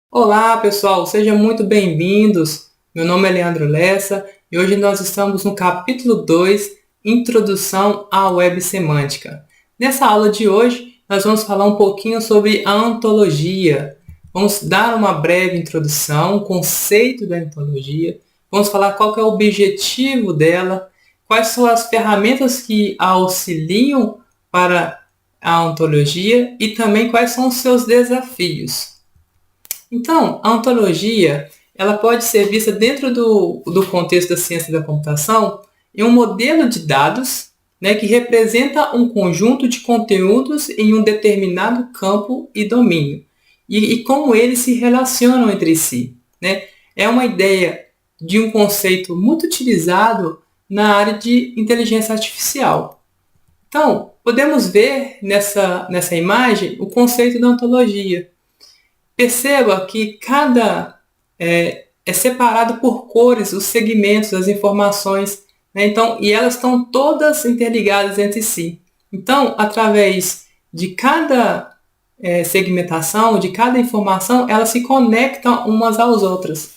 Olá, pessoal, sejam muito bem-vindos. Meu nome é Leandro Lessa e hoje nós estamos no capítulo 2, Introdução à Web Semântica. Nessa aula de hoje, nós vamos falar um pouquinho sobre a ontologia. Vamos dar uma breve introdução, o conceito da ontologia. Vamos falar qual que é o objetivo dela, quais são as ferramentas que a auxiliam para a ontologia e também quais são os seus desafios. Então, a ontologia ela pode ser vista dentro do contexto da ciência da computação em um modelo de dados, né, que representa um conjunto de conteúdos em um determinado campo e domínio, e como eles se relacionam entre si. Né? É uma ideia de um conceito muito utilizado na área de inteligência artificial. Então, podemos ver nessa imagem o conceito da ontologia. Perceba que cada é separado por cores, os segmentos, as informações, né? Então, e elas estão todas interligadas entre si. Então, através de cada segmentação, de cada informação, elas se conectam umas às outras.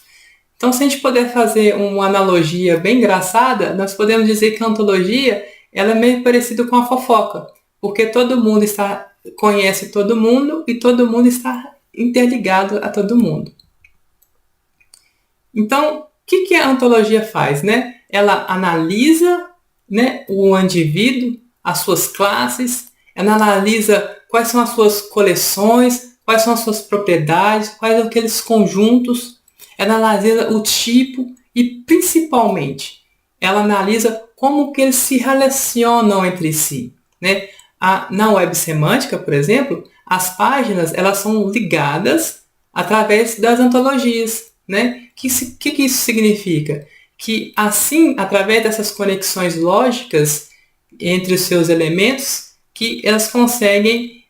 Então, se a gente puder fazer uma analogia bem engraçada, nós podemos dizer que a ontologia ela é meio parecida com a fofoca, porque todo mundo conhece todo mundo e todo mundo está interligado a todo mundo. Então, o que a ontologia faz? Né? Ela analisa, né, o indivíduo, as suas classes, ela analisa quais são as suas coleções, quais são as suas propriedades, quais são aqueles conjuntos, ela analisa o tipo e, principalmente, ela analisa como que eles se relacionam entre si. Né? Na web semântica, por exemplo, as páginas elas são ligadas através das ontologias. Né? O que isso significa? Que assim, através dessas conexões lógicas entre os seus elementos, que elas conseguem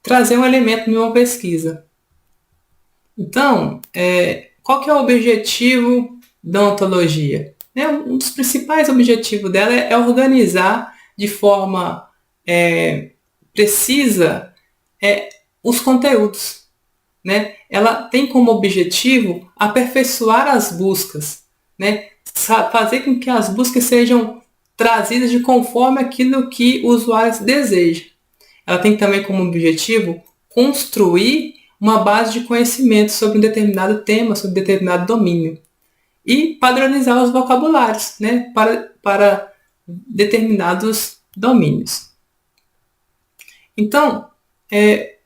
trazer um elemento em uma pesquisa. Então, qual que é o objetivo da ontologia? Um dos principais objetivos dela é organizar de forma precisa os conteúdos. Né? Ela tem como objetivo aperfeiçoar as buscas, né? Fazer com que as buscas sejam trazidas de conforme aquilo que o usuário deseja. Ela tem também como objetivo construir uma base de conhecimento sobre um determinado tema, sobre um determinado domínio. E padronizar os vocabulários, né, para determinados domínios. Então,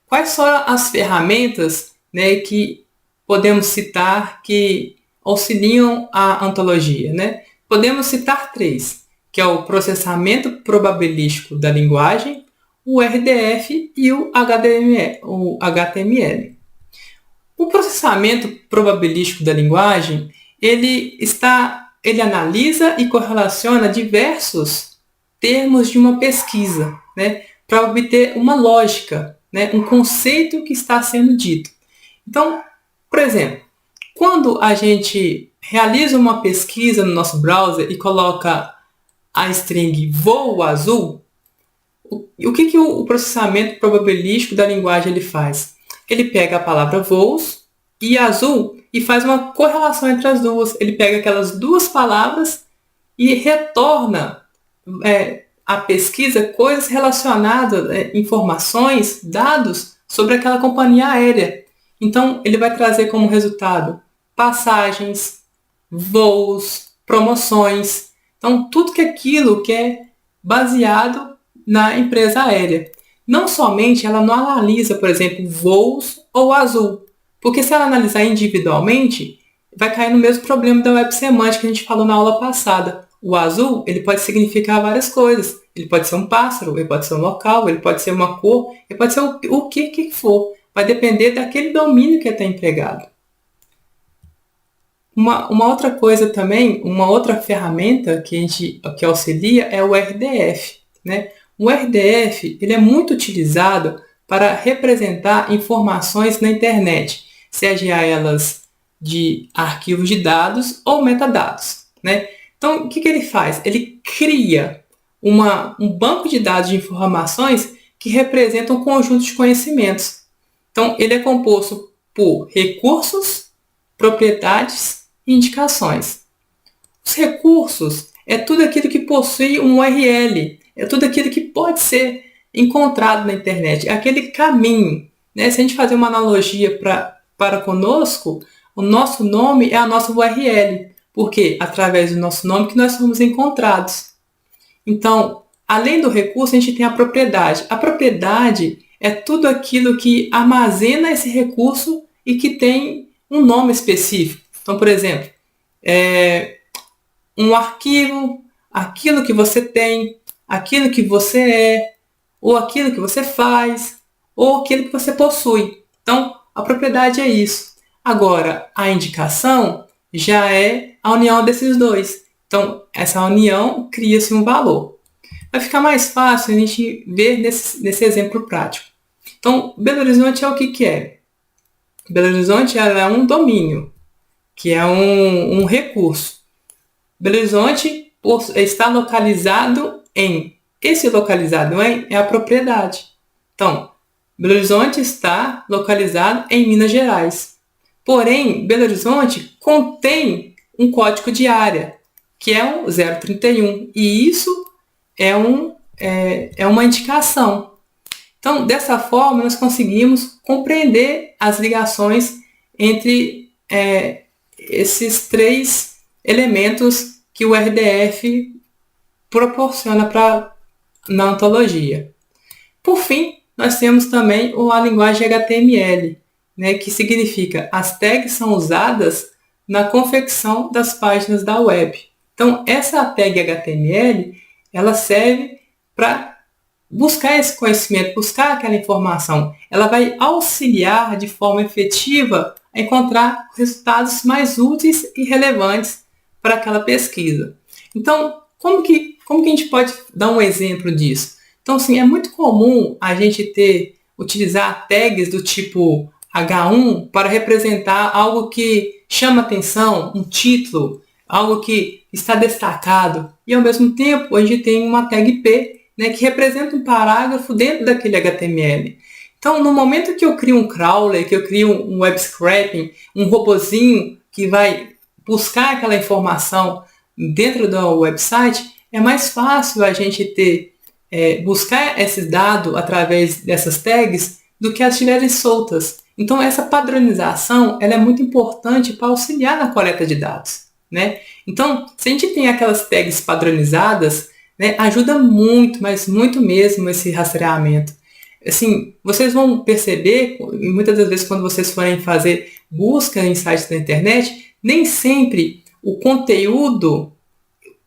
quais são as ferramentas, né, que podemos citar que auxiliam a ontologia? Né? Podemos citar 3, que é o processamento probabilístico da linguagem, o RDF e o HTML. O processamento probabilístico da linguagem, ele analisa e correlaciona diversos termos de uma pesquisa, né, para obter uma lógica, né, um conceito que está sendo dito. Então, por exemplo, quando a gente realiza uma pesquisa no nosso browser e coloca a string voo azul, o que o processamento probabilístico da linguagem ele faz? Ele pega a palavra voos e azul e faz uma correlação entre as duas. Ele pega aquelas duas palavras e retorna a pesquisa coisas relacionadas, informações, dados sobre aquela companhia aérea. Então, ele vai trazer como resultado passagens, voos, promoções. Então, tudo aquilo que é baseado na empresa aérea. Não somente ela não analisa, por exemplo, voos ou azul, porque se ela analisar individualmente, vai cair no mesmo problema da web semântica que a gente falou na aula passada. O azul ele pode significar várias coisas. Ele pode ser um pássaro, ele pode ser um local, ele pode ser uma cor, ele pode ser o que for. Vai depender daquele domínio que está empregado. Uma outra coisa também, uma outra ferramenta que auxilia é o RDF. Né? O RDF ele é muito utilizado para representar informações na internet, seja elas de arquivos de dados ou metadados. Né? Então, o que ele faz? Ele cria um banco de dados de informações que representam um conjunto de conhecimentos. Então, ele é composto por recursos, propriedades e indicações. Os recursos é tudo aquilo que possui um URL, é tudo aquilo que pode ser encontrado na internet, é aquele caminho. Né? Se a gente fazer uma analogia para conosco, o nosso nome é a nossa URL, porque através do nosso nome que nós somos encontrados. Então, além do recurso, a gente tem a propriedade. A propriedade é tudo aquilo que armazena esse recurso e que tem um nome específico. Então, por exemplo, um arquivo, aquilo que você tem, aquilo que você é, ou aquilo que você faz, ou aquilo que você possui. Então, a propriedade é isso. Agora, a indicação já é a união desses dois. Então, essa união cria-se um valor. Vai ficar mais fácil a gente ver nesse exemplo prático. Então, Belo Horizonte é o que é? Belo Horizonte é um domínio, que é um recurso. Belo Horizonte está localizado em. Esse localizado em é a propriedade. Então, Belo Horizonte está localizado em Minas Gerais. Porém, Belo Horizonte contém um código de área, que é o 031. E isso é uma indicação. Então, dessa forma, nós conseguimos compreender as ligações entre esses três elementos que o RDF proporciona na ontologia. Por fim, nós temos também a linguagem HTML, né, que significa as tags são usadas na confecção das páginas da web. Então, essa tag HTML, ela serve para buscar esse conhecimento, buscar aquela informação. Ela vai auxiliar de forma efetiva a encontrar resultados mais úteis e relevantes para aquela pesquisa. Então, como que a gente pode dar um exemplo disso? Então, sim, é muito comum a gente utilizar tags do tipo H1 para representar algo que chama atenção, um título, algo que está destacado. E, ao mesmo tempo, a gente tem uma tag P, né, que representa um parágrafo dentro daquele HTML. Então, no momento que eu crio um crawler, que eu crio um web scraping, um robozinho que vai buscar aquela informação dentro do website, é mais fácil a gente buscar esses dados através dessas tags do que elas estiverem soltas. Então, essa padronização ela é muito importante para auxiliar na coleta de dados. Né? Então, se a gente tem aquelas tags padronizadas, né, ajuda muito, mas muito mesmo esse rastreamento. Assim, vocês vão perceber, muitas das vezes quando vocês forem fazer busca em sites da internet, nem sempre o conteúdo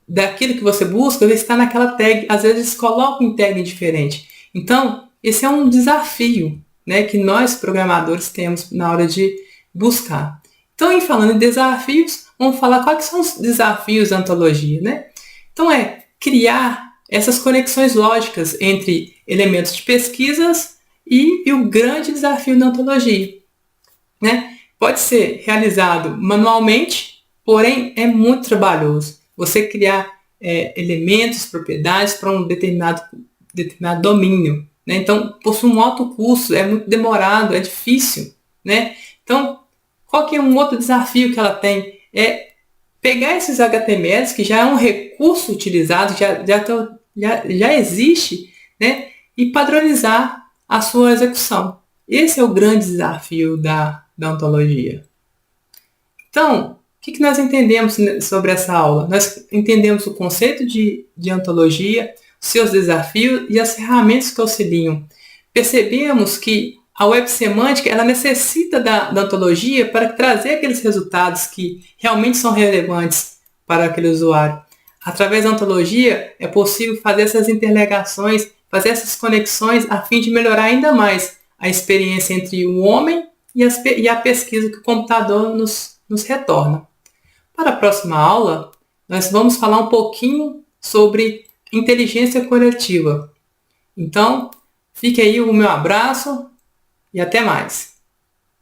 daquilo que você busca está naquela tag. Às vezes colocam em tag diferente. Então, esse é um desafio, né, que nós programadores temos na hora de buscar. Então, em falando em desafios, vamos falar quais são os desafios da ontologia. Né? Então, criar essas conexões lógicas entre elementos de pesquisas e o grande desafio da ontologia. Né? Pode ser realizado manualmente, porém é muito trabalhoso. Você criar elementos, propriedades para um determinado domínio. Né? Então, possui um alto custo, é muito demorado, é difícil. Né? Então, qual que é um outro desafio que ela tem? É pegar esses HTMLs, que já é um recurso utilizado, já existe, né? E padronizar a sua execução. Esse é o grande desafio da ontologia. Então, o que nós entendemos sobre essa aula? Nós entendemos o conceito de ontologia, seus desafios e as ferramentas que auxiliam. Percebemos que a web semântica ela necessita da ontologia para trazer aqueles resultados que realmente são relevantes para aquele usuário. Através da ontologia é possível fazer essas interligações, fazer essas conexões a fim de melhorar ainda mais a experiência entre o homem e a pesquisa que o computador nos retorna. Para a próxima aula, nós vamos falar um pouquinho sobre inteligência coletiva. Então, fique aí o meu abraço e até mais.